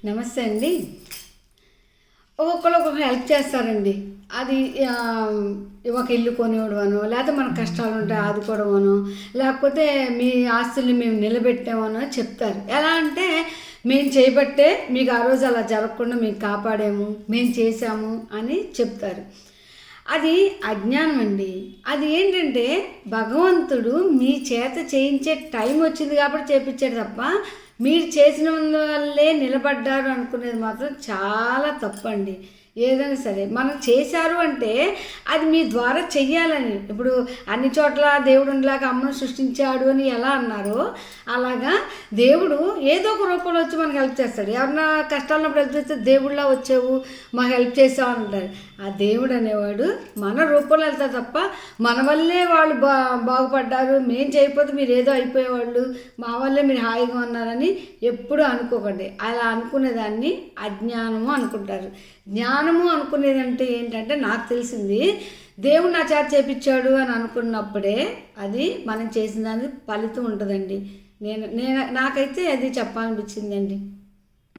నమస్తే అండి. ఒక్కొక్కరు ఒక్కొక్క హెల్ప్ చేస్తారండి. అది ఒక ఇల్లు కొనివ్వడమనో, లేకపోతే మన కష్టాలు ఉంటే ఆదుకోవడమనో, లేకపోతే మీ ఆస్తుల్ని మేము నిలబెట్టామనో చెప్తారు. ఎలా అంటే మేము చేయబట్టే మీకు ఆ రోజు అలా జరగకుండా మేము కాపాడాము, మేము చేశాము అని చెప్తారు. అది అజ్ఞానం అండి. అది ఏంటంటే భగవంతుడు మీ చేత చేయించే టైం వచ్చింది కాబట్టి చేపించాడు తప్ప మీరు చేసిన వల్లే నిలబడ్డారు అనుకునేది మాత్రం చాలా తప్పండి. ఏదైనా సరే మనం చేశారు అంటే అది మీ ద్వారా చెయ్యాలని. ఇప్పుడు అన్ని చోట్ల దేవుడు ఉండలాగా అమ్మను సృష్టించాడు అని ఎలా అన్నారో అలాగా దేవుడు ఏదో ఒక రూపంలో వచ్చి మనకు హెల్ప్ చేస్తాడు. ఎవరన్నా కష్టాలున్నప్పుడు హెల్ప్ చేస్తే దేవుడిలా వచ్చావు మాకు హెల్ప్ చేసావు అంటారు. ఆ దేవుడు అనేవాడు మన రూపంలో వెళ్తారు తప్ప మన వల్లే వాళ్ళు బాగుపడ్డారు, మేము చేయకపోతే మీరు ఏదో అయిపోయేవాళ్ళు, మా వల్లే మీరు హాయిగా ఉన్నారని ఎప్పుడూ అనుకోకండి. అలా అనుకునేదాన్ని అజ్ఞానము అనుకుంటారు. జ్ఞానము అనుకునేదంటే ఏంటంటే నాకు తెలిసింది దేవుడు నా చేత చేపించాడు అని అనుకున్నప్పుడే అది మనం చేసిన దానికి ఫలితం ఉంటుందండి. నాకైతే అది చెప్పాలనిపించిందండి.